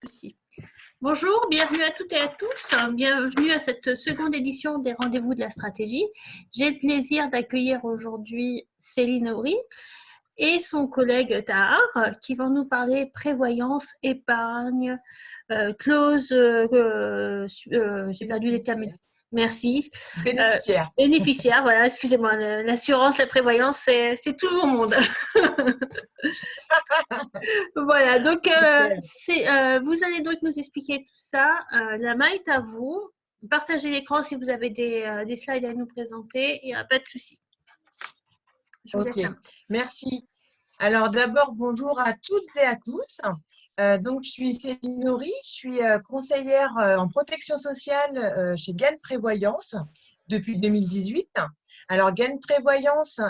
Souci. Bonjour, bienvenue à toutes et à tous. Bienvenue à cette seconde édition des Rendez-vous de la stratégie. J'ai le plaisir d'accueillir aujourd'hui Céline Aubry et son collègue Tahar qui vont nous parler prévoyance, épargne, clause, j'ai perdu les termes. Merci. Bénéficiaire. Bénéficiaire, voilà, excusez-moi. L'assurance, la prévoyance, c'est tout mon monde. Voilà, donc vous allez donc nous expliquer tout ça. La main est à vous. Partagez l'écran si vous avez des slides à nous présenter. Il n'y a pas de souci. Ok, merci. Alors d'abord, bonjour à toutes et à tous. Donc, je suis Céline Aubry, je suis conseillère en protection sociale chez Gain Prévoyance depuis 2018. Alors, Gain Prévoyance,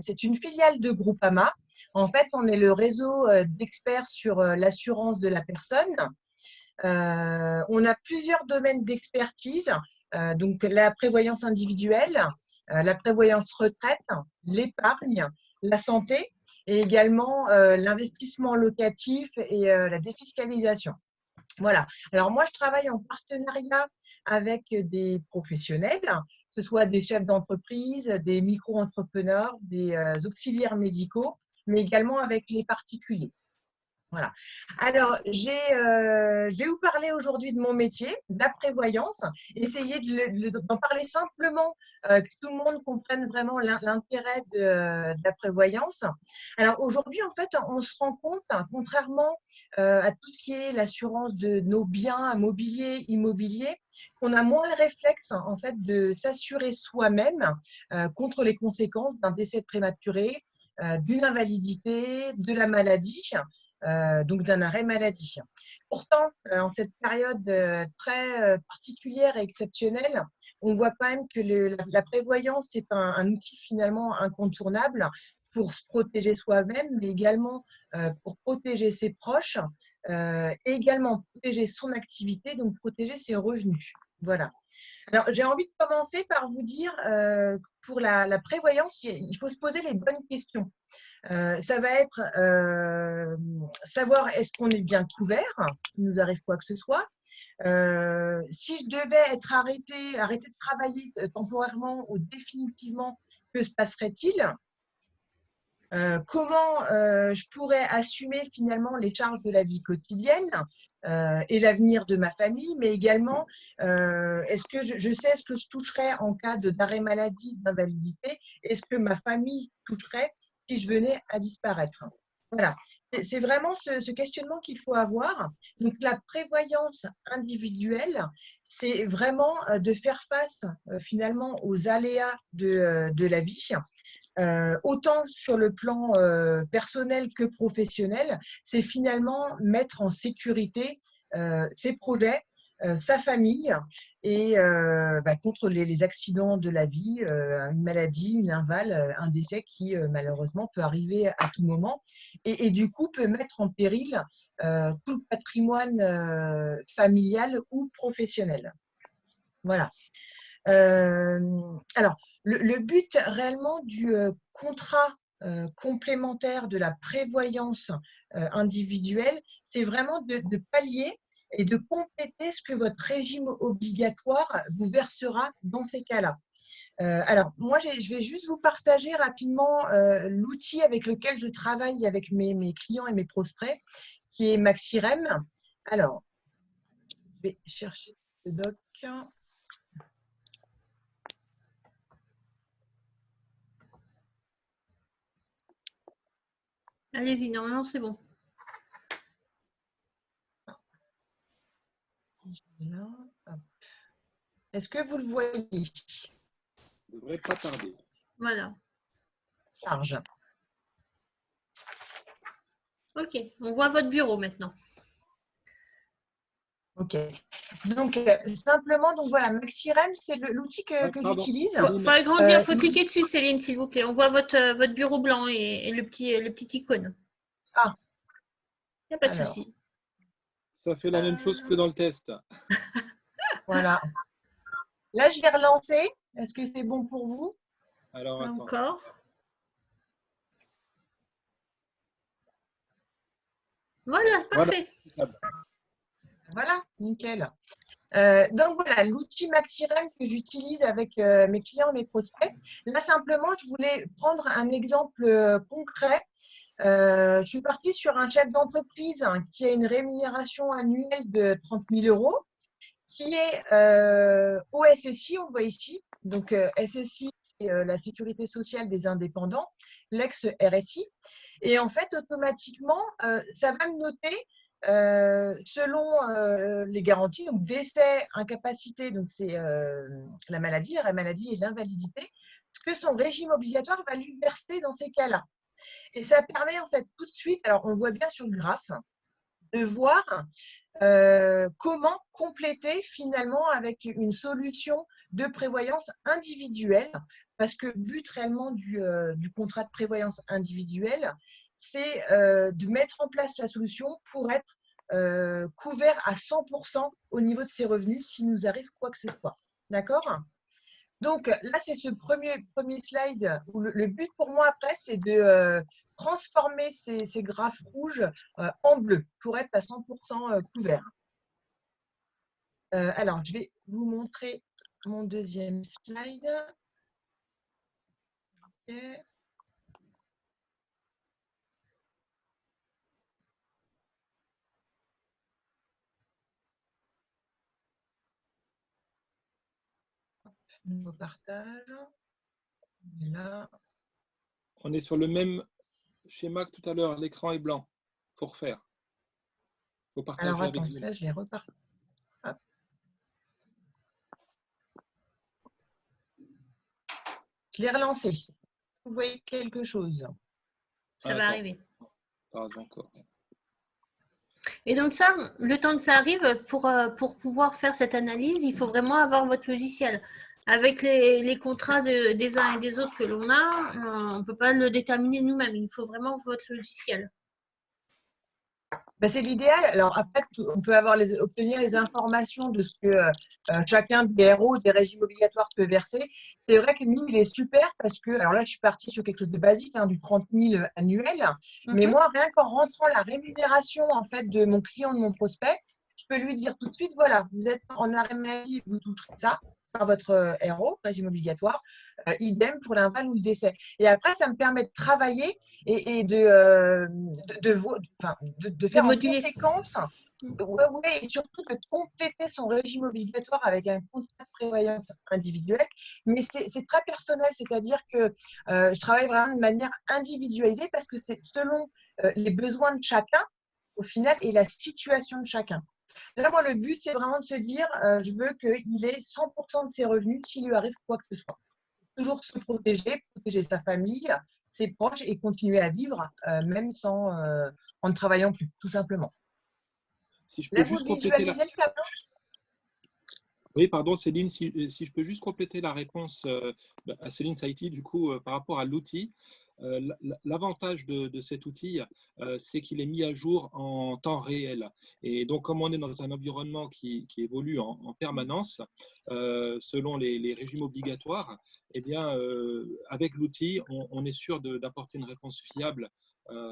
c'est une filiale de Groupama. En fait, on est le réseau d'experts sur l'assurance de la personne. On a plusieurs domaines d'expertise, donc la prévoyance individuelle, la prévoyance retraite, l'épargne, la santé et également l'investissement locatif et la défiscalisation. Voilà. Alors moi, je travaille en partenariat avec des professionnels, que ce soit des chefs d'entreprise, des micro-entrepreneurs, des auxiliaires médicaux, mais également avec les particuliers. Voilà. Alors, je vais vous parler aujourd'hui de mon métier, de la prévoyance, essayer d'en parler simplement, que tout le monde comprenne vraiment l'intérêt de la prévoyance. Alors, aujourd'hui, en fait, on se rend compte, contrairement à tout ce qui est l'assurance de nos biens mobiliers, immobiliers, qu'on a moins le réflexe, en fait, de s'assurer soi-même contre les conséquences d'un décès prématuré, d'une invalidité, de la maladie. Donc d'un arrêt maladie. Pourtant, en cette période très particulière et exceptionnelle, on voit quand même que la prévoyance est un outil finalement incontournable pour se protéger soi-même, mais également pour protéger ses proches, et également protéger son activité, donc protéger ses revenus. Voilà. Alors, j'ai envie de commencer par vous dire, pour la prévoyance, il faut se poser les bonnes questions. Ça va être savoir est-ce qu'on est bien couvert, s'il nous arrive quoi que ce soit. Si je devais être arrêté de travailler temporairement ou définitivement, que se passerait-il? Comment je pourrais assumer finalement les charges de la vie quotidienne et l'avenir de ma famille, mais également est-ce que je sais ce que je toucherais en cas d'arrêt maladie, d'invalidité? Est-ce que ma famille toucherait si je venais à disparaître? Voilà, c'est vraiment ce questionnement qu'il faut avoir. Donc la prévoyance individuelle, c'est vraiment de faire face finalement aux aléas de la vie. Autant sur le plan personnel que professionnel, c'est finalement mettre en sécurité ses projets, sa famille et contre les accidents de la vie, une maladie, une inval, un décès qui malheureusement peut arriver à tout moment et du coup peut mettre en péril tout le patrimoine familial ou professionnel. Voilà. Alors, le but réellement du contrat complémentaire de la prévoyance individuelle, c'est vraiment de pallier et de compléter ce que votre régime obligatoire vous versera dans ces cas-là. Alors, moi, je vais juste vous partager rapidement l'outil avec lequel je travaille avec mes clients et mes prospects, qui est Maxirem. Alors, je vais chercher le doc. Allez-y, normalement c'est bon. Est-ce que vous le voyez? Ne devrait pas tarder. Voilà. Charge. Ok, on voit votre bureau maintenant. Ok. Donc, simplement, donc voilà, Maxirem, c'est l'outil que j'utilise. Il faut agrandir, il faut cliquer dessus, Céline, s'il vous plaît. On voit votre bureau blanc et le petit icône. Ah. Il n'y a pas de souci. Ça fait la même chose que dans le test. Voilà. Là, je l'ai relancé. Est-ce que c'est bon pour vous? Alors, attends. Encore. Voilà, parfait. Voilà, nickel. Donc voilà, l'outil MaxiRem que j'utilise avec mes clients, mes prospects. Là, simplement, je voulais prendre un exemple concret. Je suis partie sur un chef d'entreprise qui a une rémunération annuelle de 30 000 euros, qui est au SSI, on le voit ici. Donc, SSI, c'est la sécurité sociale des indépendants, l'ex-RSI. Et en fait, automatiquement, ça va me noter selon les garanties, donc décès, incapacité, donc c'est la maladie et l'invalidité, ce que son régime obligatoire va lui verser dans ces cas-là. Et ça permet en fait tout de suite, alors on le voit bien sur le graphe, de voir comment compléter finalement avec une solution de prévoyance individuelle, parce que le but réellement du contrat de prévoyance individuelle, c'est de mettre en place la solution pour être couvert à 100% au niveau de ses revenus s'il nous arrive quoi que ce soit. D'accord ? Donc là, c'est ce premier slide où le but pour moi après, c'est de transformer ces graphes rouges en bleu pour être à 100% couvert. Alors, je vais vous montrer mon deuxième slide. Okay. Nouveau partage. Et là. On est sur le même schéma que tout à l'heure. L'écran est blanc. Il faut refaire. Il faut partager. Alors, attends, avec là, je l'ai reparti. Je l'ai relancé. Vous voyez quelque chose? Ça va arriver. Pas encore. Et donc ça, le temps que ça arrive, pour pouvoir faire cette analyse, il faut vraiment avoir votre logiciel. Avec les contrats des uns et des autres que l'on a, on ne peut pas le déterminer nous-mêmes. Il faut vraiment votre logiciel. Ben, c'est l'idéal. Alors après, on peut obtenir les informations de ce que chacun des RO, des régimes obligatoires peut verser. C'est vrai que nous, il est super parce que, alors là, je suis partie sur quelque chose de basique, du 30 000 annuel. Mais moi, rien qu'en rentrant la rémunération en fait de mon client, de mon prospect, je peux lui dire tout de suite, voilà, vous êtes en arrêt maladie, vous toucherez ça par votre RO, régime obligatoire, idem pour l'inval ou le décès. Et après, ça me permet de travailler et de faire en conséquence, et surtout de compléter son régime obligatoire avec un contrat de prévoyance individuel. Mais c'est très personnel, c'est-à-dire que je travaille vraiment de manière individualisée parce que c'est selon les besoins de chacun, au final, et la situation de chacun. Là, moi, le but, c'est vraiment de se dire, je veux qu'il ait 100% de ses revenus s'il lui arrive quoi que ce soit. Toujours se protéger sa famille, ses proches et continuer à vivre, même en ne travaillant plus, tout simplement. Si je peux juste compléter le tableau. Oui, pardon, Céline, si je peux juste compléter la réponse à Céline Saïti, du coup, par rapport à l'outil. L'avantage de cet outil, c'est qu'il est mis à jour en temps réel. Et donc, comme on est dans un environnement qui évolue en permanence, selon les régimes obligatoires, eh bien, avec l'outil, on est sûr d'apporter une réponse fiable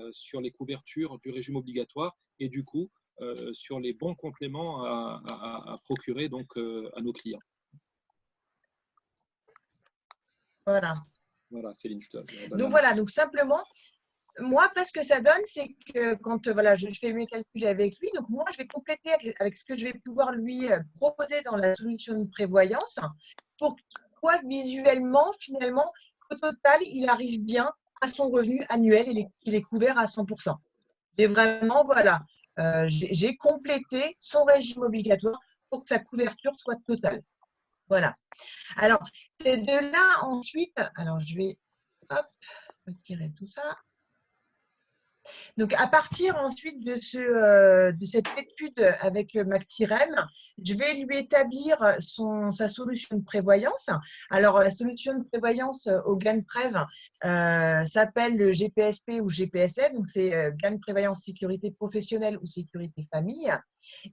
sur les couvertures du régime obligatoire et du coup, sur les bons compléments à procurer donc, à nos clients. Voilà. Voilà, Céline, je te donne. Donc voilà, donc simplement, moi, après, ce que ça donne, c'est que quand voilà, je fais mes calculs avec lui, donc moi, je vais compléter avec ce que je vais pouvoir lui proposer dans la solution de prévoyance pour qu'il visuellement, finalement, au total, il arrive bien à son revenu annuel et qu'il est couvert à 100%. J'ai vraiment, voilà, j'ai complété son régime obligatoire pour que sa couverture soit totale. Voilà. Alors, c'est de là ensuite, alors je vais retirer tout ça. Donc, à partir ensuite de cette étude avec MaxiRem, je vais lui établir sa solution de prévoyance. Alors, la solution de prévoyance au GAN-Prév s'appelle le GPSP ou GPSF, donc c'est GAN Prévoyance Sécurité Professionnelle ou Sécurité Famille.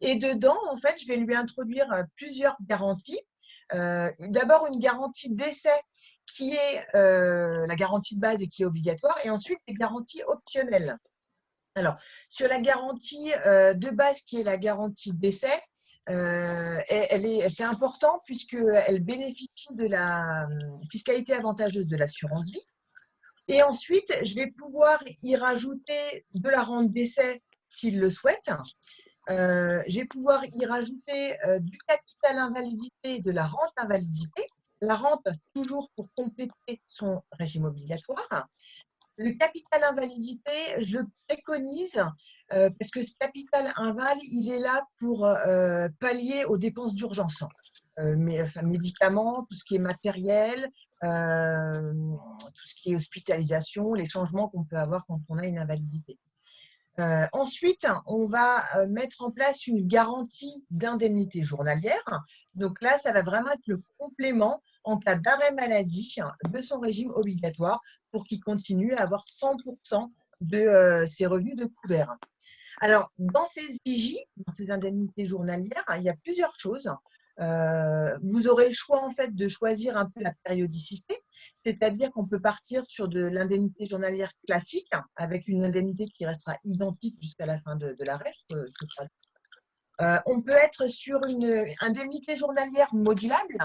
Et dedans, en fait, je vais lui introduire plusieurs garanties. D'abord, une garantie d'essai qui est la garantie de base et qui est obligatoire, et ensuite des garanties optionnelles. Alors, sur la garantie de base, qui est la garantie décès, c'est important puisqu'elle bénéficie de la fiscalité avantageuse de l'assurance vie. Et ensuite, je vais pouvoir y rajouter de la rente décès s'il le souhaite. Je vais pouvoir y rajouter du capital invalidité et de la rente invalidité. La rente, toujours pour compléter son régime obligatoire. Le capital invalidité, je le préconise parce que ce capital inval, il est là pour pallier aux dépenses d'urgence. Médicaments, tout ce qui est matériel, tout ce qui est hospitalisation, les changements qu'on peut avoir quand on a une invalidité. Ensuite, on va mettre en place une garantie d'indemnité journalière. Donc là, ça va vraiment être le complément en cas d'arrêt maladie de son régime obligatoire pour qu'il continue à avoir 100% de ses revenus de couvert. Alors, dans ces IJ, dans ces indemnités journalières, il y a plusieurs choses. Vous aurez le choix en fait de choisir un peu la périodicité, c'est-à-dire qu'on peut partir sur de l'indemnité journalière classique avec une indemnité qui restera identique jusqu'à la fin de l'arrêt. On peut être sur une indemnité journalière modulable.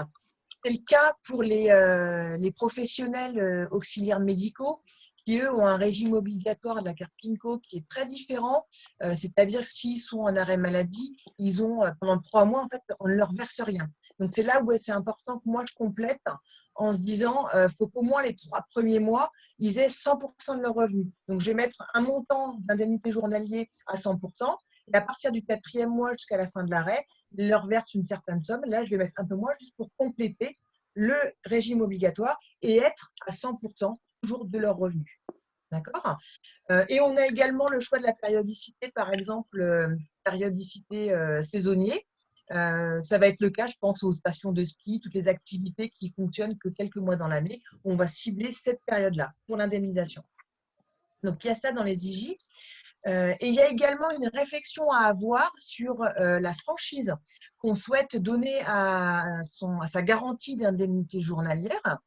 C'est le cas pour les professionnels auxiliaires médicaux qui, eux, ont un régime obligatoire de la carte PINCO qui est très différent. C'est-à-dire que s'ils sont en arrêt maladie, ils ont, pendant 3 mois, en fait, on ne leur verse rien. Donc, c'est là où c'est important que moi, je complète en se disant il faut qu'au moins les 3 premiers mois, ils aient 100% de leurs revenus. Donc, je vais mettre un montant d'indemnité journalier à 100%. Et à partir du 4e mois jusqu'à la fin de l'arrêt, ils leur versent une certaine somme. Là, je vais mettre un peu moins juste pour compléter le régime obligatoire et être à 100% toujours de leurs revenus. D'accord ? Et on a également le choix de la périodicité, par exemple, périodicité saisonnier. Ça va être le cas, je pense, aux stations de ski, toutes les activités qui fonctionnent que quelques mois dans l'année. On va cibler cette période-là pour l'indemnisation. Donc, il y a ça dans les IJ. Et il y a également une réflexion à avoir sur la franchise qu'on souhaite donner à sa garantie d'indemnité journalière.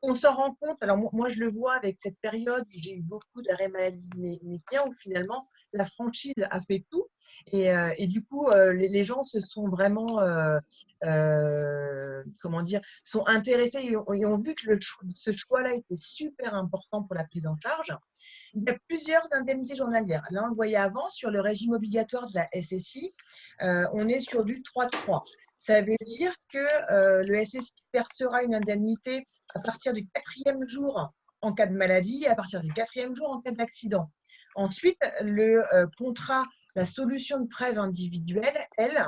On s'en rend compte, alors moi je le vois avec cette période où j'ai eu beaucoup d'arrêts maladie de mes clients où finalement la franchise a fait tout et du coup les gens se sont vraiment comment dire, sont intéressés et ont vu que ce choix-là était super important pour la prise en charge. Il y a plusieurs indemnités journalières. Là, on le voyait avant, sur le régime obligatoire de la SSI, on est sur du 3-3. Ça veut dire que le SSI versera une indemnité à partir du 4e jour en cas de maladie et à partir du 4e jour en cas d'accident. Ensuite, le contrat, la solution de trêve individuelle, elle,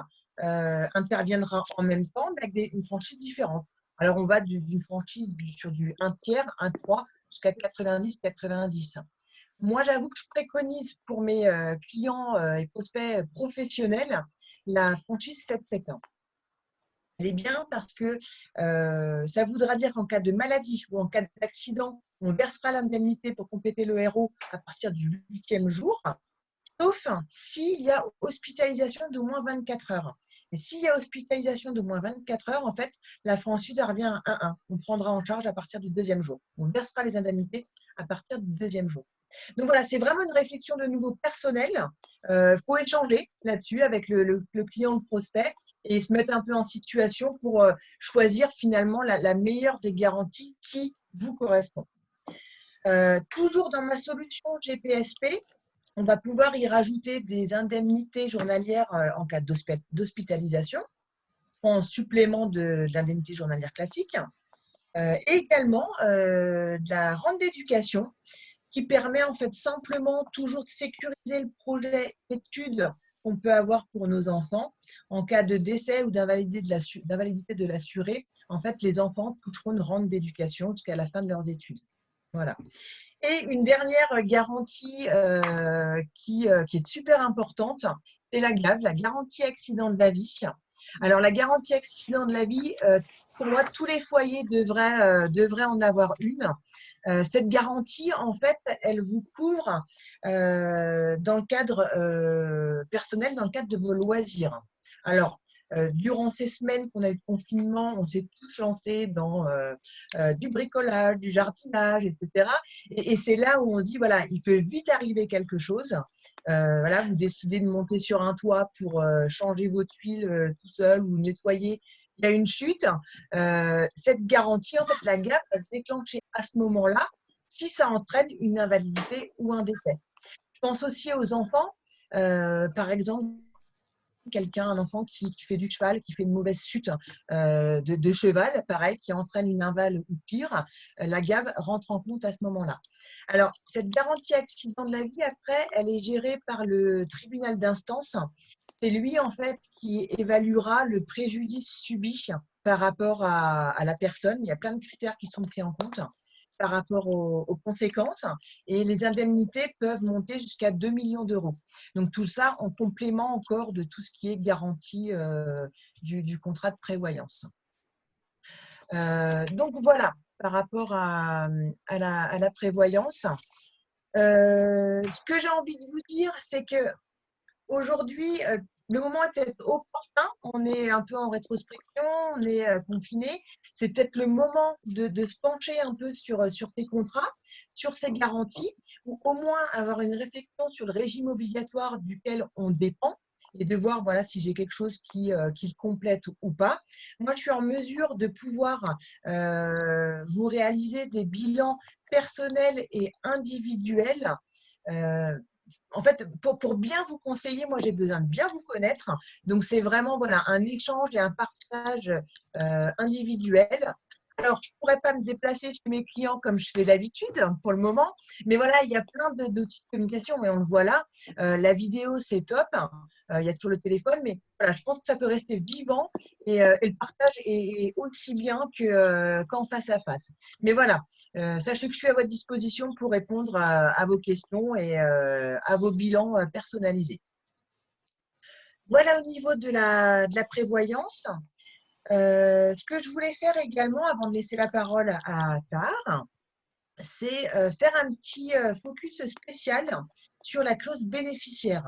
interviendra en même temps avec une franchise différente. Alors, on va d'une franchise sur du 1/3, 1/3 jusqu'à 90-90. Moi, j'avoue que je préconise pour mes clients et prospects professionnels la franchise 7-7 ans. Elle est bien parce que ça voudra dire qu'en cas de maladie ou en cas d'accident, on versera l'indemnité pour compléter le RO à partir du 8e jour, sauf s'il y a hospitalisation d'au moins 24 heures. Et s'il y a hospitalisation d'au moins 24 heures, en fait, la franchise revient à 1-1. On prendra en charge à partir du 2e jour. On versera les indemnités à partir du 2e jour. Donc voilà, c'est vraiment une réflexion de nouveau personnelle. Faut échanger là-dessus avec le client, le prospect et se mettre un peu en situation pour choisir finalement la meilleure des garanties qui vous correspond. Toujours dans ma solution GPSP, on va pouvoir y rajouter des indemnités journalières en cas d'hospitalisation en supplément de l'indemnité journalière classique. Et également de la rente d'éducation qui permet en fait simplement toujours de sécuriser le projet d'études qu'on peut avoir pour nos enfants. En cas de décès ou d'invalidité de l'assuré, en fait, les enfants toucheront une rente d'éducation jusqu'à la fin de leurs études. Voilà. Et une dernière garantie qui est super importante, c'est la GAV, la garantie accident de la vie. Alors, la garantie accident de la vie, pour moi, tous les foyers devraient en avoir une. Cette garantie, en fait, elle vous couvre dans le cadre personnel, dans le cadre de vos loisirs. Alors, durant ces semaines qu'on a eu de confinement, on s'est tous lancés dans du bricolage, du jardinage, etc. Et c'est là où on se dit, voilà, il peut vite arriver quelque chose. Voilà, vous décidez de monter sur un toit pour changer vos tuiles tout seul ou nettoyer. Il y a une chute. Cette garantie, en fait, la GAF va se déclencher à ce moment-là si ça entraîne une invalidité ou un décès. Je pense aussi aux enfants. Par exemple, un enfant qui fait du cheval, qui fait une mauvaise chute de cheval, pareil, qui entraîne une invale ou pire, la GAV rentre en compte à ce moment-là. Alors, cette garantie accident de la vie, après, elle est gérée par le tribunal d'instance. C'est lui, en fait, qui évaluera le préjudice subi par rapport à la personne. Il y a plein de critères qui sont pris en compte par rapport aux conséquences, et les indemnités peuvent monter jusqu'à 2 millions d'euros. Donc tout ça en complément encore de tout ce qui est garantie du contrat de prévoyance. Donc voilà, par rapport à la prévoyance. Ce que j'ai envie de vous dire, c'est que aujourd'hui, le moment est peut-être opportun, on est un peu en rétrospection, on est confiné. C'est peut-être le moment de se pencher un peu sur ces contrats, sur ces garanties, ou au moins avoir une réflexion sur le régime obligatoire duquel on dépend et de voir voilà, si j'ai quelque chose qui le complète ou pas. Moi, je suis en mesure de pouvoir vous réaliser des bilans personnels et individuels. En fait, pour bien vous conseiller, moi, j'ai besoin de bien vous connaître. Donc, c'est vraiment voilà, un échange et un partage individuel. Alors, je ne pourrais pas me déplacer chez mes clients comme je fais d'habitude pour le moment. Mais voilà, il y a plein d'outils de communication, mais on le voit là. La vidéo, c'est top. Il y a toujours le téléphone, mais voilà, je pense que ça peut rester vivant et le partage est aussi bien qu'en face à face. Mais voilà, sachez que je suis à votre disposition pour répondre à vos questions et à vos bilans personnalisés. Voilà au niveau de la prévoyance. Ce que je voulais faire également, avant de laisser la parole à Tahar, c'est faire un petit focus spécial sur la clause bénéficiaire.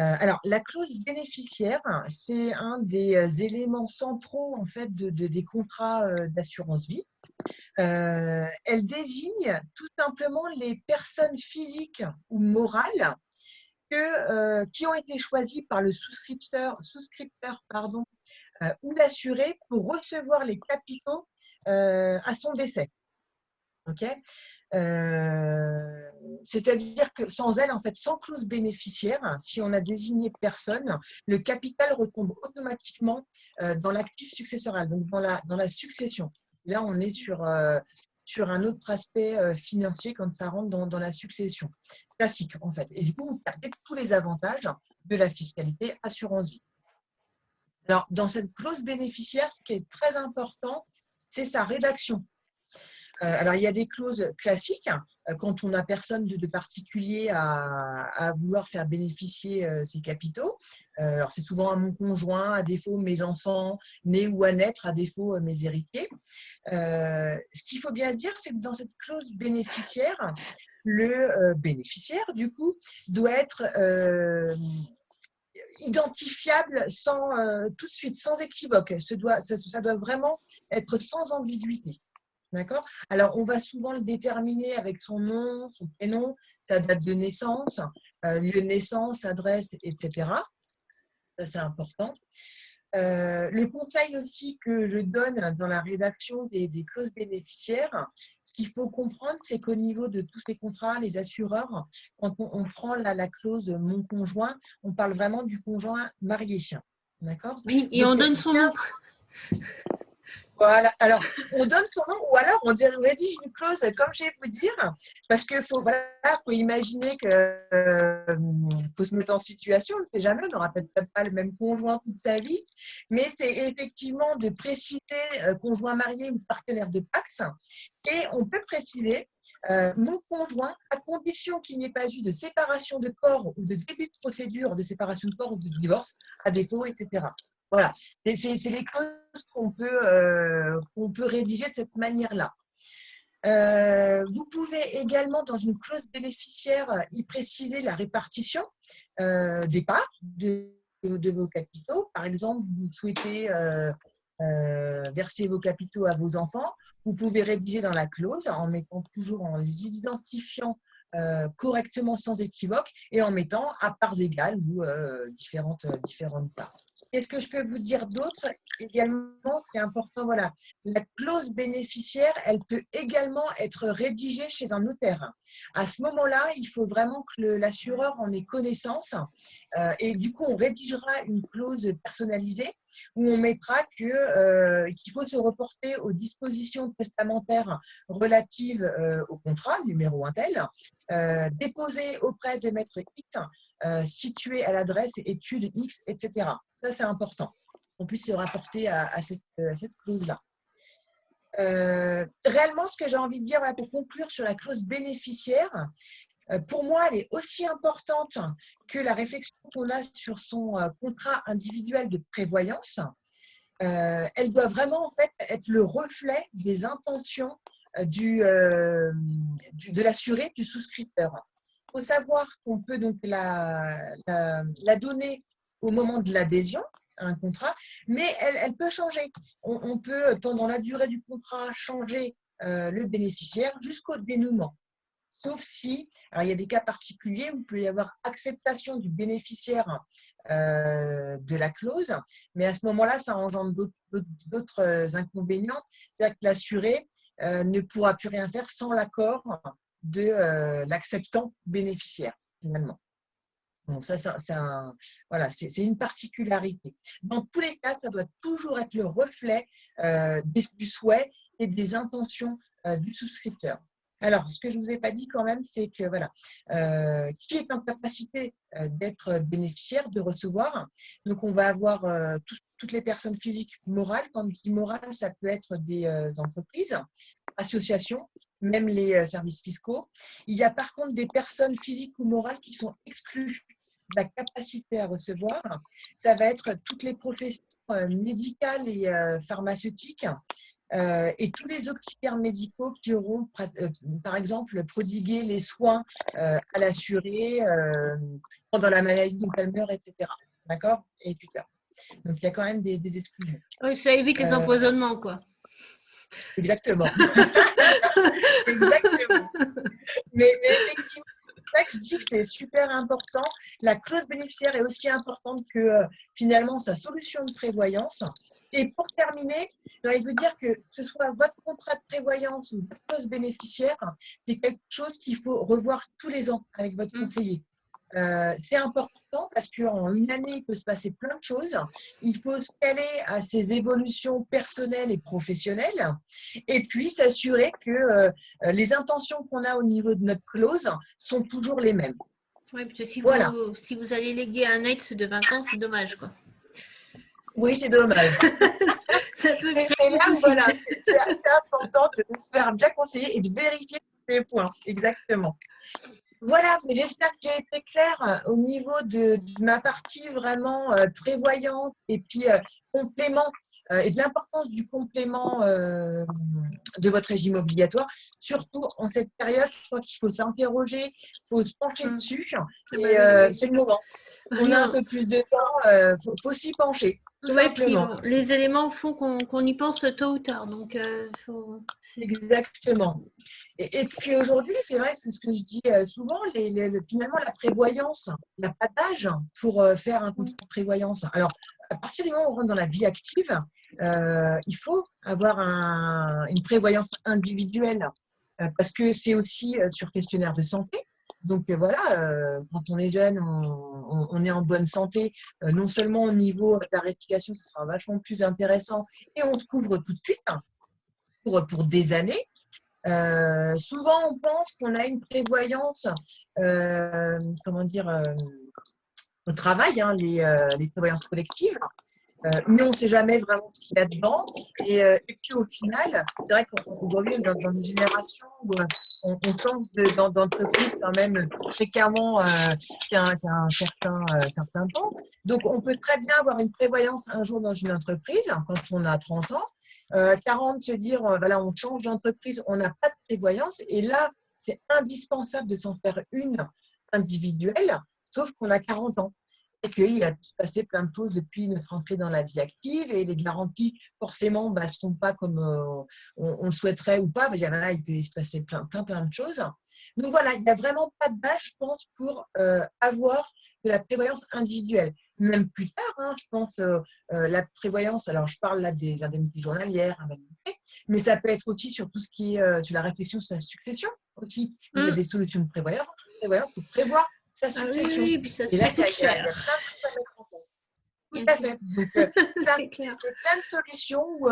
Alors, la clause bénéficiaire, c'est un des éléments centraux en fait des contrats d'assurance vie. Elle désigne tout simplement les personnes physiques ou morales qui ont été choisies par le souscripteur ou l'assuré pour recevoir les capitaux à son décès. Okay, c'est-à-dire que sans elle, en fait, sans clause bénéficiaire, si on a désigné personne, le capital retombe automatiquement dans l'actif successoral, donc dans la succession. Là, on est sur un autre aspect financier quand ça rentre dans la succession classique, en fait. Et du coup, vous perdez tous les avantages de la fiscalité assurance vie. Alors, dans cette clause bénéficiaire, ce qui est très important, c'est sa rédaction. Alors, il y a des clauses classiques quand on n'a personne de particulier à vouloir faire bénéficier ses capitaux. Alors, c'est souvent à mon conjoint, à défaut mes enfants, nés ou à naître, à défaut mes héritiers. Ce qu'il faut bien se dire, c'est que dans cette clause bénéficiaire, le bénéficiaire, du coup, doit être identifiable tout de suite, sans équivoque. Ça doit vraiment être sans ambiguïté. D'accord ? Alors, on va souvent le déterminer avec son nom, son prénom, sa date de naissance, lieu de naissance, adresse, etc. Ça, c'est important. Le conseil aussi que je donne dans la rédaction des clauses bénéficiaires, ce qu'il faut comprendre, c'est qu'au niveau de tous ces contrats, les assureurs, quand on prend la clause « mon conjoint », on parle vraiment du conjoint marié. D'accord ? Oui, et donc, on donne son nom. Voilà, alors on donne son nom ou alors on rédige une clause comme je vais vous dire, parce qu'il faut imaginer que faut se mettre en situation, on ne sait jamais, on n'aura peut-être pas le même conjoint toute sa vie, mais c'est effectivement de préciser conjoint marié ou partenaire de Pacs, et on peut préciser mon conjoint, à condition qu'il n'y ait pas eu de séparation de corps ou de début de procédure de séparation de corps ou de divorce, à défaut, etc. Voilà, c'est les clauses qu'on peut rédiger de cette manière-là. Vous pouvez également, dans une clause bénéficiaire, y préciser la répartition des parts de de vos capitaux. Par exemple, vous souhaitez verser vos capitaux à vos enfants, vous pouvez rédiger dans la clause en mettant toujours, en les identifiant correctement sans équivoque et en mettant à parts égales ou différentes parts. Qu'est-ce que je peux vous dire d'autre également qui est important? Voilà, la clause bénéficiaire, elle peut également être rédigée chez un notaire. À ce moment-là, il faut vraiment que l'assureur en ait connaissance et du coup, on rédigera une clause personnalisée où on mettra qu'il faut se reporter aux dispositions testamentaires relatives au contrat, numéro un tel, déposé auprès de maître X, situé à l'adresse étude X, etc. Ça, c'est important. On puisse se rapporter à cette clause-là. Réellement, ce que j'ai envie de dire pour conclure sur la clause bénéficiaire, pour moi, elle est aussi importante que la réflexion qu'on a sur son contrat individuel de prévoyance. Elle doit vraiment en fait être le reflet des intentions de l'assuré, du souscripteur. Il faut savoir qu'on peut donc la donner au moment de l'adhésion à un contrat, mais elle peut changer. On peut, pendant la durée du contrat, changer le bénéficiaire jusqu'au dénouement. Sauf si, alors il y a des cas particuliers où il peut y avoir acceptation du bénéficiaire de la clause, mais à ce moment-là, ça engendre d'autres inconvénients. C'est-à-dire que l'assuré ne pourra plus rien faire sans l'accord de l'acceptant bénéficiaire, finalement. Donc ça, voilà, c'est une particularité. Dans tous les cas, ça doit toujours être le reflet du souhait et des intentions du souscripteur. Alors, ce que je ne vous ai pas dit quand même, c'est que voilà, qui est en capacité d'être bénéficiaire, de recevoir. Donc, on va avoir toutes les personnes physiques morales. Quand je dis morales, ça peut être des entreprises, associations, même les services fiscaux. Il y a par contre des personnes physiques ou morales qui sont exclues de la capacité à recevoir. Ça va être toutes les professions médicales et pharmaceutiques. Et tous les auxiliaires médicaux qui auront, par exemple, prodigué les soins à l'assuré pendant la maladie dont elle meurt, etc. D'accord? Et tuteur. Donc, il y a quand même des exclusions. Oui, ça évite les empoisonnements, quoi. Exactement. Exactement. Mais effectivement, c'est ça que je dis que c'est super important. La clause bénéficiaire est aussi importante que finalement sa solution de prévoyance. Et pour terminer, j'ai envie de vous dire que ce soit votre contrat de prévoyance ou votre clause bénéficiaire, c'est quelque chose qu'il faut revoir tous les ans avec votre conseiller. C'est important parce qu'en une année, il peut se passer plein de choses. Il faut se caler à ses évolutions personnelles et professionnelles et puis s'assurer que les intentions qu'on a au niveau de notre clause sont toujours les mêmes. Oui, parce que si si vous allez léguer un ex de 20 ans, c'est dommage, quoi. Oui, c'est dommage. C'est voilà, c'est important de se faire bien conseiller et de vérifier tous ces points. Exactement. Voilà, mais j'espère que j'ai été claire au niveau de ma partie vraiment prévoyante et puis complément et de l'importance du complément de votre régime obligatoire. Surtout en cette période, je crois qu'il faut s'interroger, il faut se pencher dessus et c'est le moment. On a un peu plus de temps, faut s'y pencher. Tout simplement. Puis, les éléments font qu'on y pense tôt ou tard. Donc, Exactement. Et puis aujourd'hui, c'est vrai, c'est ce que je dis souvent, finalement, la prévoyance, il n'y a pas d'âge pour faire un contrat de prévoyance. Alors, à partir du moment où on rentre dans la vie active, il faut avoir une prévoyance individuelle parce que c'est aussi sur questionnaire de santé. Donc voilà, quand on est jeune, on est en bonne santé, non seulement au niveau de la réplication, ce sera vachement plus intéressant et on se couvre tout de suite pour des années. Souvent, on pense qu'on a une prévoyance, au travail, hein, les prévoyances collectives, mais on ne sait jamais vraiment ce qu'il y a dedans. Et puis au final, c'est vrai qu'aujourd'hui, on est dans une génération où on change d'entreprise quand même fréquemment qu'un certain temps. Donc, on peut très bien avoir une prévoyance un jour dans une entreprise, quand on a 30 ans. 40, se dire, voilà, on change d'entreprise, on n'a pas de prévoyance. Et là, c'est indispensable de s'en faire une individuelle, sauf qu'on a 40 ans. et qu'il a pu se passer plein de choses depuis notre entrée dans la vie active et les garanties, forcément, ne se font pas comme on le souhaiterait ou pas. Il peut se passer plein de choses. Donc voilà, il n'y a vraiment pas d'âge, je pense, pour avoir de la prévoyance individuelle. Même plus tard, je pense, la prévoyance, alors je parle là des indemnités journalières, invalidité, mais ça peut être aussi sur tout ce qui est sur la réflexion sur la succession. Aussi, il y a des solutions de prévoyance pour prévoir sa succession. Oui, puis ça et là, coûte cher. Il y a plein de choses à mettre en place. Tout à fait. Donc, c'est plein de solutions où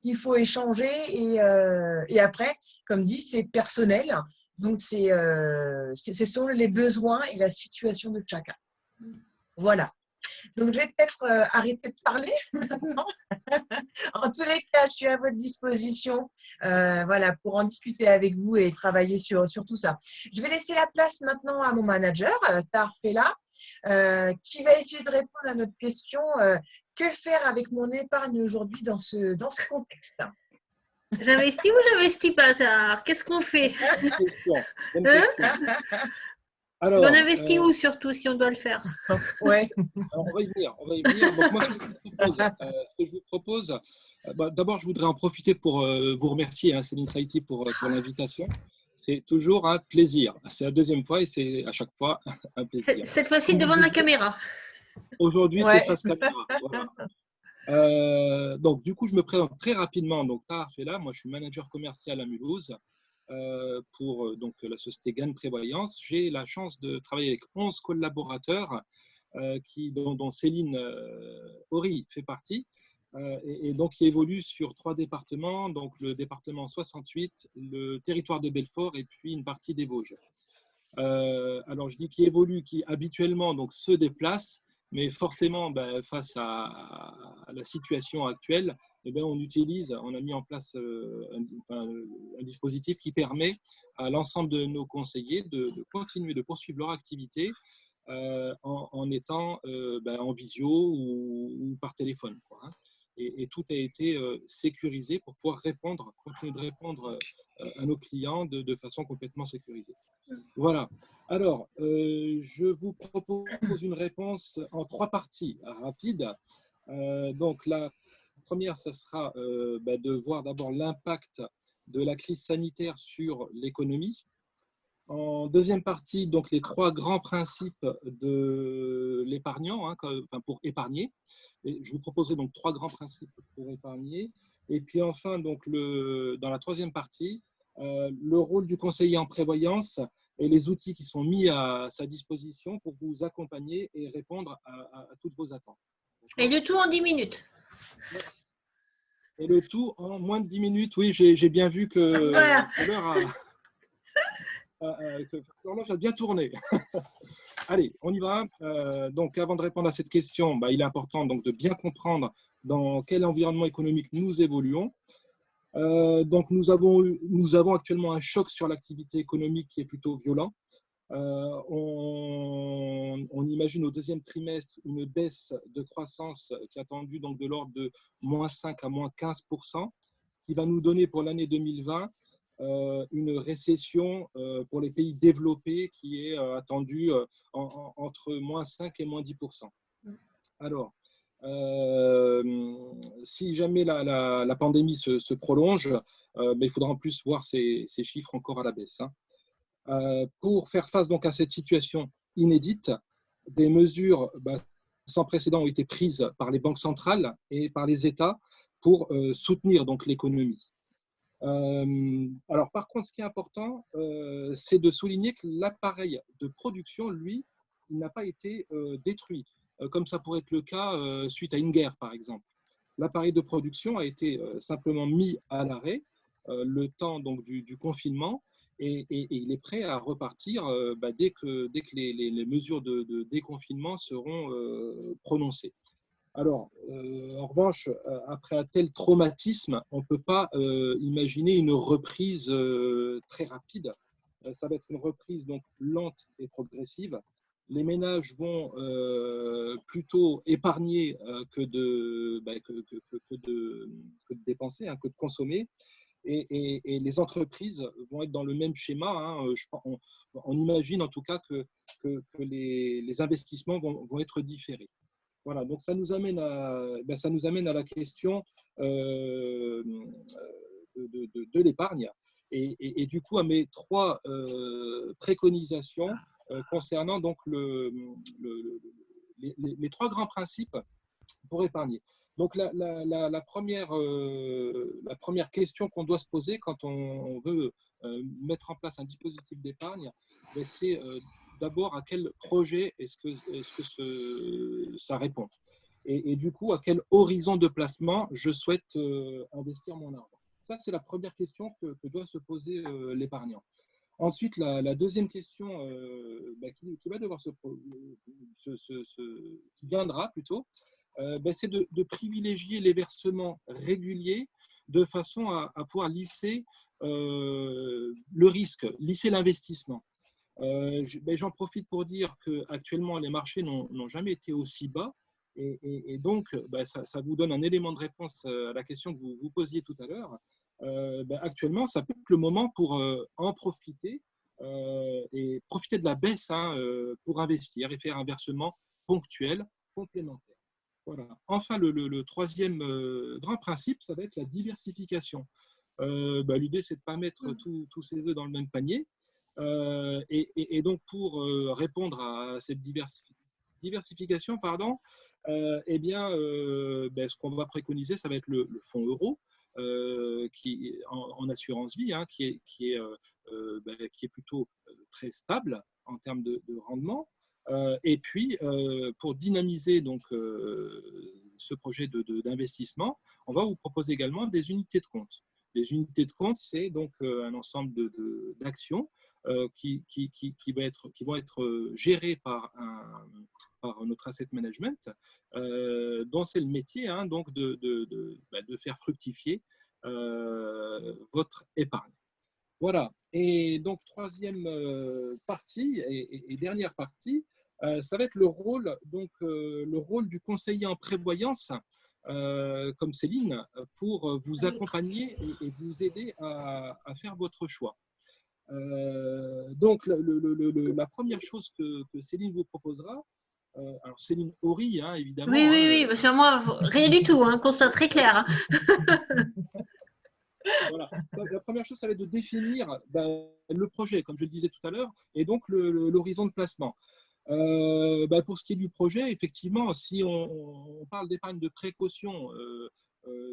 il faut échanger et après, comme dit, c'est personnel. Donc, ce sont les besoins et la situation de chacun. Voilà. Donc, je vais peut-être arrêter de parler maintenant. En tous les cas, je suis à votre disposition pour en discuter avec vous et travailler sur tout ça. Je vais laisser la place maintenant à mon manager, Tahar Fella, qui va essayer de répondre à notre question que faire avec mon épargne aujourd'hui dans ce contexte. J'investis ou j'investis pas, Tahar? Qu'est-ce qu'on fait? Bonne question. Alors, on investit où surtout si on doit le faire? Ouais. Alors, on va y venir. Donc, moi, ce que je vous propose, d'abord, je voudrais en profiter pour vous remercier, Céline Saïti, pour l'invitation. C'est toujours un plaisir. C'est la deuxième fois et c'est à chaque fois un plaisir. Cette fois-ci devant la caméra. Aujourd'hui, c'est face caméra. Voilà. Donc, du coup, je me présente très rapidement. Donc, Tahar Fella, moi, je suis manager commercial à Mulhouse. Pour donc, la société Gagne Prévoyance. J'ai la chance de travailler avec 11 collaborateurs dont Céline Horry fait partie et donc qui évoluent sur 3 départements, donc le département 68, le territoire de Belfort et puis une partie des Vosges. Alors je dis qui évoluent, qui habituellement donc, se déplacent, mais forcément face à la situation actuelle, on a mis en place un dispositif qui permet à l'ensemble de nos conseillers de continuer de poursuivre leur activité en étant en visio ou par téléphone. Et tout a été sécurisé pour pouvoir continuer de répondre à nos clients de façon complètement sécurisée. Voilà. Alors, je vous propose une réponse en 3 parties rapides. Donc, la première, ça sera de voir d'abord l'impact de la crise sanitaire sur l'économie. En deuxième partie, donc les 3 grands principes de l'épargnant, pour épargner. Et je vous proposerai donc 3 grands principes pour épargner. Et puis enfin, donc dans la troisième partie, le rôle du conseiller en prévoyance et les outils qui sont mis à sa disposition pour vous accompagner et répondre à toutes vos attentes. Et le tout en 10 minutes. Et le tout en moins de 10 minutes. Oui, j'ai bien vu que l'horloge a bien tourné. Allez, on y va. Donc, avant de répondre à cette question, il est important donc, de bien comprendre dans quel environnement économique nous évoluons. Donc, nous avons actuellement un choc sur l'activité économique qui est plutôt violent. On imagine au deuxième trimestre une baisse de croissance qui est attendue donc de l'ordre de -5 à -15%, ce qui va nous donner pour l'année 2020 une récession pour les pays développés qui est attendue entre -5 et -10%. Alors, si jamais la pandémie se prolonge, il faudra en plus voir ces chiffres encore à la baisse. Pour faire face donc à cette situation inédite, des mesures sans précédent ont été prises par les banques centrales et par les États pour soutenir donc l'économie. Alors par contre, ce qui est important, c'est de souligner que l'appareil de production, lui, il n'a pas été détruit, comme ça pourrait être le cas suite à une guerre, par exemple. L'appareil de production a été simplement mis à l'arrêt le temps donc, du confinement et il est prêt à repartir dès que les mesures de déconfinement seront prononcées. Alors, en revanche, après un tel traumatisme, on ne peut pas imaginer une reprise très rapide. Ça va être une reprise donc lente et progressive. Les ménages vont plutôt épargner que de dépenser, que de consommer. et les entreprises vont être dans le même schéma. On imagine en tout cas que les investissements vont être différés. Voilà, donc ça nous amène à la question de l'épargne et du coup à mes trois préconisations concernant donc les trois grands principes pour épargner. Donc la première question qu'on doit se poser quand on veut mettre en place un dispositif d'épargne, c'est d'abord à quel projet est-ce que ça répond et du coup à quel horizon de placement je souhaite investir mon argent. Ça, c'est la première question que doit se poser l'épargnant. Ensuite, la deuxième question qui va devoir qui viendra plutôt, c'est de privilégier les versements réguliers de façon à pouvoir lisser le risque, lisser l'investissement. J'en profite pour dire qu'actuellement, les marchés n'ont jamais été aussi bas et donc ça vous donne un élément de réponse à la question que vous posiez tout à l'heure. Actuellement, ça peut être le moment pour en profiter et profiter de la baisse pour investir et faire un versement ponctuel, complémentaire. Voilà. Enfin, le troisième grand principe, ça va être la diversification. L'idée, c'est de ne pas mettre tous ses œufs dans le même panier. Et donc, pour répondre à cette diversification, ce qu'on va préconiser, ça va être le fonds euro. Qui en assurance vie, qui est plutôt très stable en termes de rendement. Et puis, pour dynamiser donc, ce projet d'investissement, on va vous proposer également des unités de compte. Les unités de compte, c'est donc un ensemble d'actions qui vont être gérées par notre asset management, dont c'est le métier donc de faire fructifier votre épargne. Voilà. Et donc, troisième partie et dernière partie, ça va être le rôle du conseiller en prévoyance, comme Céline, pour vous accompagner et vous aider à faire votre choix. Donc, la première chose que Céline vous proposera, alors Céline Horry, évidemment. Oui, parce que moi, rien du tout, qu'on soit très clair. Voilà. La première chose, ça va être de définir le projet, comme je le disais tout à l'heure, et donc l'horizon de placement. Pour ce qui est du projet, effectivement, si on parle d'épargne de précaution,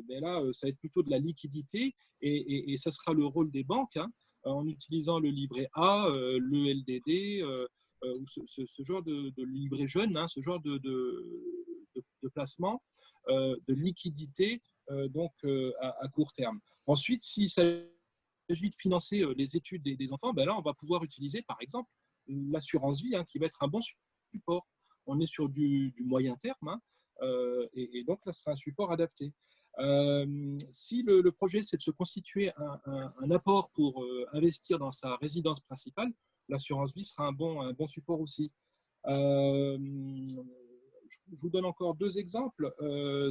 là, ça va être plutôt de la liquidité et ça sera le rôle des banques en utilisant le livret A, le LDD, ou ce genre de livret jeune, ce genre de placement, de liquidité à court terme. Ensuite, s'il s'agit de financer les études des enfants, là, on va pouvoir utiliser, par exemple, l'assurance vie, qui va être un bon support. On est sur du moyen terme, et donc là, ce sera un support adapté. Si le projet, c'est de se constituer un apport pour investir dans sa résidence principale, l'assurance vie sera un bon support aussi. Je vous donne encore deux exemples.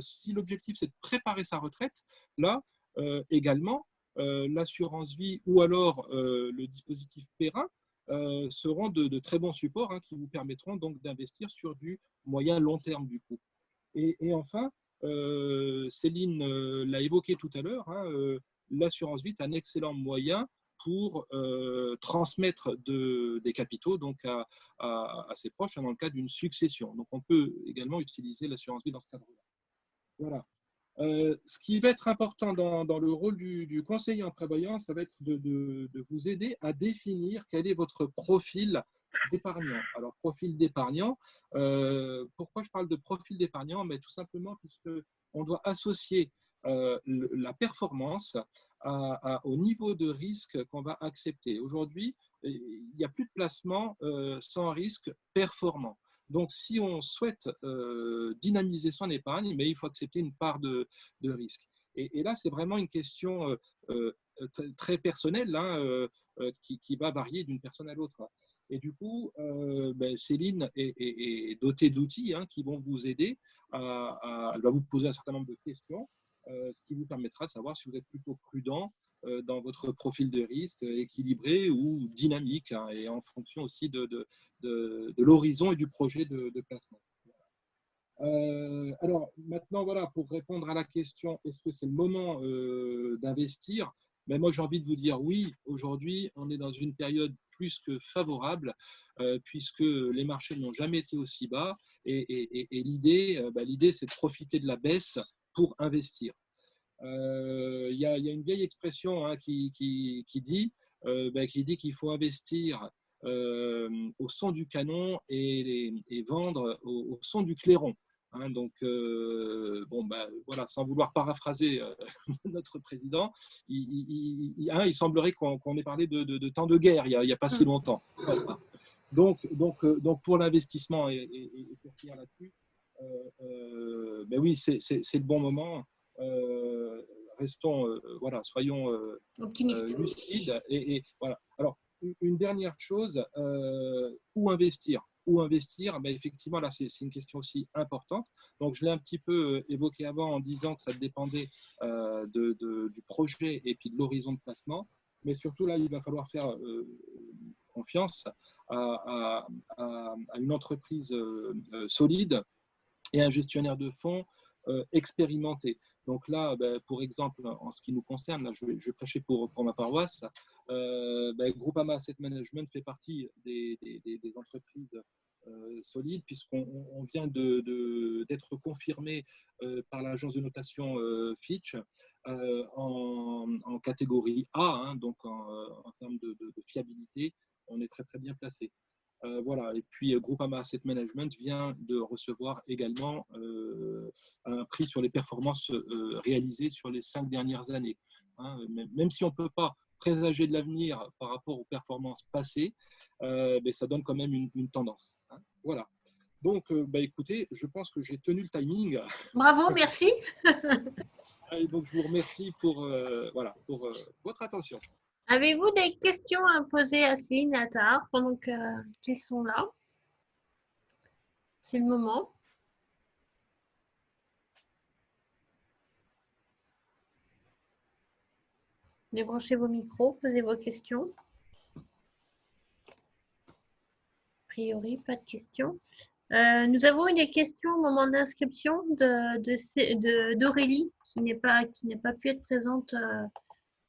Si l'objectif, c'est de préparer sa retraite, là, également, l'assurance vie ou alors le dispositif Perrin seront de très bons supports qui vous permettront donc d'investir sur du moyen-long terme du coup. Et enfin, Céline l'a évoqué tout à l'heure, l'assurance vie est un excellent moyen pour transmettre des capitaux donc à ses proches dans le cadre d'une succession. Donc, on peut également utiliser l'assurance vie dans ce cadre-là. Voilà. Ce qui va être important dans le rôle du conseiller en prévoyance, ça va être de vous aider à définir quel est votre profil d'épargnant. Alors, profil d'épargnant, pourquoi je parle de profil d'épargnant? Tout simplement puisqu'on doit associer la performance au niveau de risque qu'on va accepter. Aujourd'hui, il n'y a plus de placement sans risque performant. Donc, si on souhaite dynamiser son épargne, il faut accepter une part de risque. Et là, c'est vraiment une question très personnelle qui va varier d'une personne à l'autre. Et du coup, Céline est dotée d'outils qui vont vous aider. Elle va vous poser un certain nombre de questions ce qui vous permettra de savoir si vous êtes plutôt prudent dans votre profil de risque, équilibré ou dynamique, hein, et en fonction aussi de l'horizon et du projet de placement. Alors maintenant, voilà, pour répondre à la question, est-ce que c'est le moment d'investir? Mais moi, j'ai envie de vous dire oui, aujourd'hui, on est dans une période plus que favorable, puisque les marchés n'ont jamais été aussi bas, et l'idée, c'est de profiter de la baisse pour investir. Il y a une vieille expression, hein, qui dit qu'il faut investir au son du canon et vendre au son du clairon. Hein, donc, voilà, sans vouloir paraphraser notre président, il semblerait qu'on ait parlé de temps de guerre il n'y a pas si longtemps. Voilà. Donc, pour l'investissement et pour finir là-dessus, oui, c'est le bon moment. Restons, voilà, soyons lucides. Et voilà. Alors, une dernière chose, où investir? Où investir? Effectivement, là, c'est une question aussi importante. Donc, je l'ai un petit peu évoqué avant en disant que ça dépendait du projet et puis de l'horizon de placement. Mais surtout, là, il va falloir faire confiance à une entreprise solide et un gestionnaire de fonds expérimenté. Donc là, pour exemple, en ce qui nous concerne, là, je vais prêcher pour ma paroisse, Groupama Asset Management fait partie des entreprises solides, puisqu'on vient d'être confirmé par l'agence de notation Fitch en catégorie A, hein, donc en termes de fiabilité, on est très très bien placé. Voilà. Et puis Groupama Asset Management vient de recevoir également un prix sur les performances réalisées sur les 5 dernières années. Hein, même si on ne peut pas présager de l'avenir par rapport aux performances passées, mais ça donne quand même une tendance. Hein. Voilà. Donc, écoutez, je pense que j'ai tenu le timing. Bravo, merci. Et donc, je vous remercie pour votre attention. Avez-vous des questions à poser à Céline et à Tahar pendant qu'ils sont là? C'est le moment. Débranchez vos micros, posez vos questions. A priori, pas de questions. Nous avons eu des questions au moment d'inscription d'Aurélie, qui n'a pas pu être présente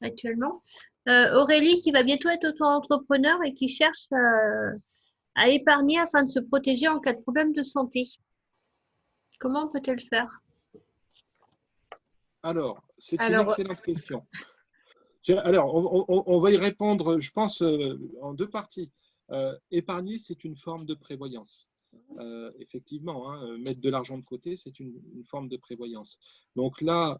actuellement. Aurélie, qui va bientôt être auto-entrepreneur et qui cherche à épargner afin de se protéger en cas de problème de santé. Comment peut-elle faire? Alors, c'est une excellente question. Alors, on va y répondre, je pense, en deux parties. Épargner, c'est une forme de prévoyance. Effectivement, hein, mettre de l'argent de côté, c'est une forme de prévoyance. Donc là,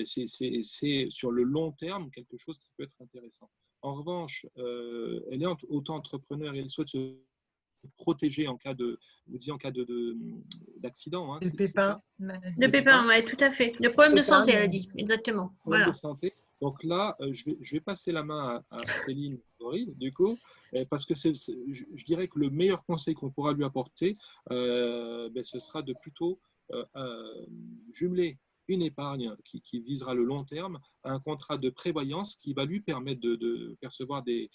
c'est sur le long terme quelque chose qui peut être intéressant. En revanche, elle est auto-entrepreneur et elle souhaite se protéger en cas d'accident. Hein, le pépin. Le pépin, oui, tout à fait. Le problème de santé, elle a dit, exactement. Problème de santé. Donc là, je vais passer la main à Céline Bory, du coup, parce que je dirais que le meilleur conseil qu'on pourra lui apporter, ce sera de plutôt jumeler une épargne qui visera le long terme à un contrat de prévoyance qui va lui permettre de percevoir des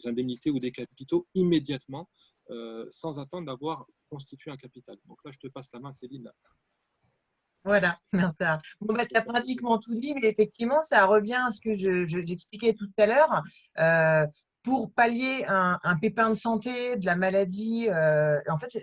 indemnités ou des capitaux immédiatement, sans attendre d'avoir constitué un capital. Donc là, je te passe la main, Céline. Voilà, bon, tu as pratiquement tout dit, mais effectivement, ça revient à ce que j'expliquais tout à l'heure. Pour pallier un pépin de santé, de la maladie, en fait,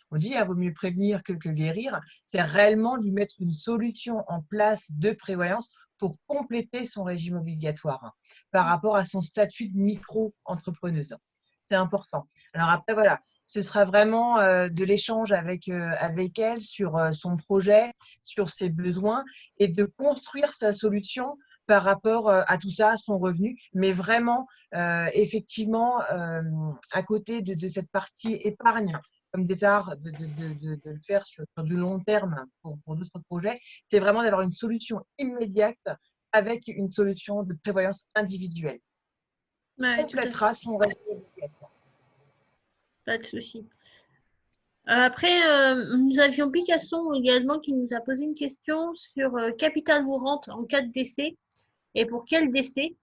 on dit vaut mieux prévenir que guérir. C'est réellement lui mettre une solution en place de prévoyance pour compléter son régime obligatoire par rapport à son statut de micro-entrepreneuse. C'est important. Alors après, voilà. Ce sera vraiment de l'échange avec elle sur son projet, sur ses besoins et de construire sa solution par rapport à tout ça, à son revenu. Mais vraiment, effectivement, à côté de cette partie épargne, comme d'État, de le faire sur du long terme pour d'autres projets, c'est vraiment d'avoir une solution immédiate avec une solution de prévoyance individuelle. Ouais, complétera son régime obligatoire. Pas de souci. Après, nous avions Picasso également qui nous a posé une question sur capital ou rente en cas de décès et pour quel décès.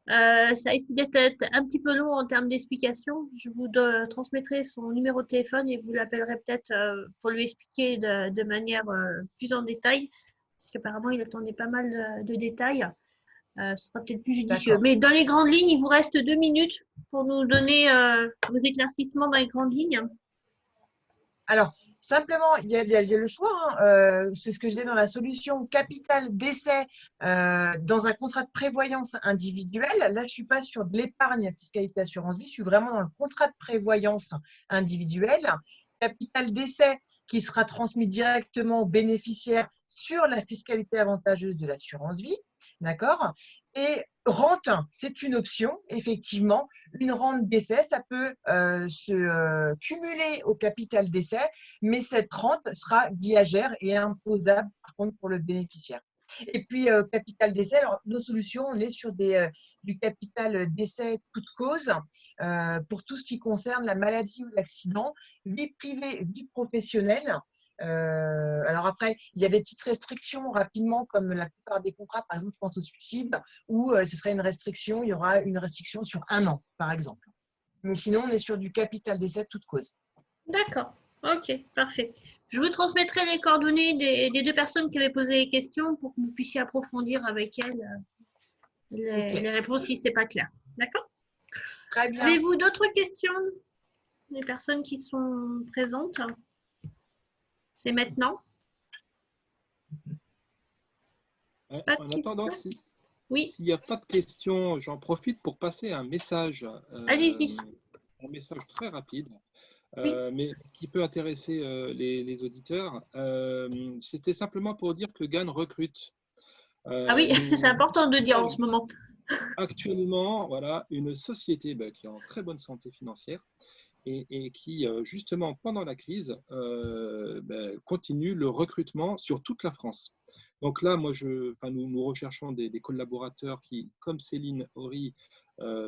Ça risque d'être un petit peu long en termes d'explication. Je vous transmettrai son numéro de téléphone et vous l'appellerez peut-être pour lui expliquer de manière plus en détail, parce qu'apparemment il attendait pas mal de détails. Ce sera peut-être plus judicieux. Mais dans les grandes lignes, il vous reste 2 minutes pour nous donner vos éclaircissements dans les grandes lignes. Alors, simplement, il y a le choix. C'est ce que je disais dans la solution capital décès dans un contrat de prévoyance individuelle. Là, je ne suis pas sur de l'épargne fiscalité assurance vie, je suis vraiment dans le contrat de prévoyance individuelle. Capital décès qui sera transmis directement aux bénéficiaires sur la fiscalité avantageuse de l'assurance vie. D'accord? Et rente, c'est une option, effectivement. Une rente décès, ça peut se cumuler au capital décès, mais cette rente sera viagère et imposable, par contre, pour le bénéficiaire. Et puis, capital décès, alors, nos solutions, on est sur du capital décès toute cause pour tout ce qui concerne la maladie ou l'accident, vie privée, vie professionnelle. Alors après, il y a des petites restrictions rapidement, comme la plupart des contrats, par exemple, je pense au suicide, où ce serait une restriction, il y aura une restriction sur 1 an, par exemple. Mais sinon, on est sur du capital décès toute cause. D'accord, ok, parfait. Je vous transmettrai les coordonnées des 2 personnes qui avaient posé les questions pour que vous puissiez approfondir avec elles les réponses si ce n'est pas clair. D'accord? Très bien. Avez-vous d'autres questions? Les personnes qui sont présentes? C'est maintenant. En attendant, s'il n'y a pas de questions, j'en profite pour passer un message. Allez-y. Un message très rapide, mais qui peut intéresser les auditeurs. C'était simplement pour dire que GAN recrute. Ah oui, c'est important de dire en ce moment. Actuellement, voilà, une société qui est en très bonne santé financière et qui, justement, pendant la crise, continue le recrutement sur toute la France. Donc là, nous recherchons des collaborateurs qui, comme Céline Horry,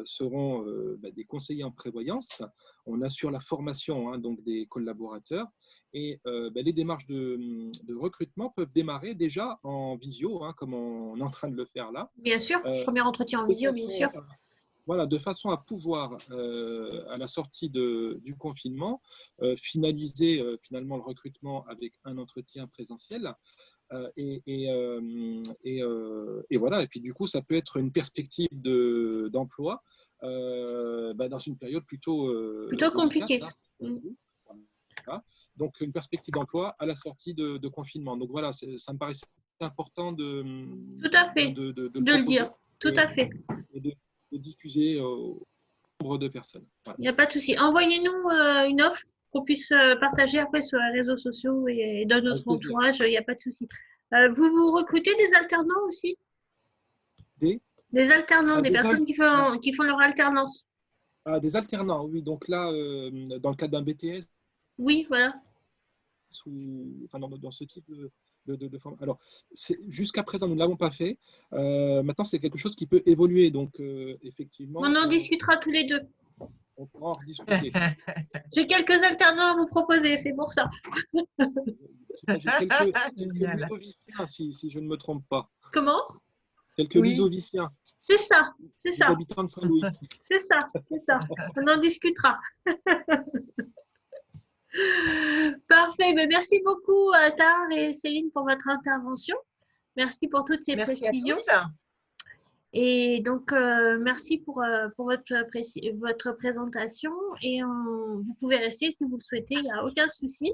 seront des conseillers en prévoyance. On assure la formation donc des collaborateurs et les démarches de recrutement peuvent démarrer déjà en visio, comme on est en train de le faire là. Bien sûr, premier entretien en visio, bien sûr. Voilà, de façon à pouvoir, à la sortie du confinement, finaliser finalement le recrutement avec un entretien présentiel. Et voilà, et puis du coup, ça peut être une perspective d'emploi dans une période plutôt compliquée. Voilà. Donc, une perspective d'emploi à la sortie de confinement. Donc voilà, ça me paraissait important de le dire. Tout à fait. Et de diffuser au nombre de personnes. Voilà. Il n'y a pas de souci. Envoyez-nous une offre qu'on puisse partager après sur les réseaux sociaux et dans notre entourage. Il n'y a pas de souci. Vous recrutez des alternants aussi? Des alternants, des personnes qui font leur alternance. Des alternants, oui. Donc là, dans le cadre d'un BTS. Oui, voilà. Dans ce type de forme. Alors, jusqu'à présent, nous ne l'avons pas fait. Maintenant, c'est quelque chose qui peut évoluer. Donc, effectivement. On en discutera tous les 2. On pourra en rediscuter. J'ai quelques alternants à vous proposer, c'est pour ça. J'ai quelques ludoviciens, si je ne me trompe pas. Comment? Quelques ludoviciens. C'est ça, c'est ça. Habitants de Saint-Louis. C'est ça, c'est ça. On en discutera. Parfait. Mais merci beaucoup, Tahar et Céline, pour votre intervention. Merci pour toutes ces précisions. À tous. Et donc, merci pour votre présentation. Et vous pouvez rester si vous le souhaitez, il n'y a aucun souci.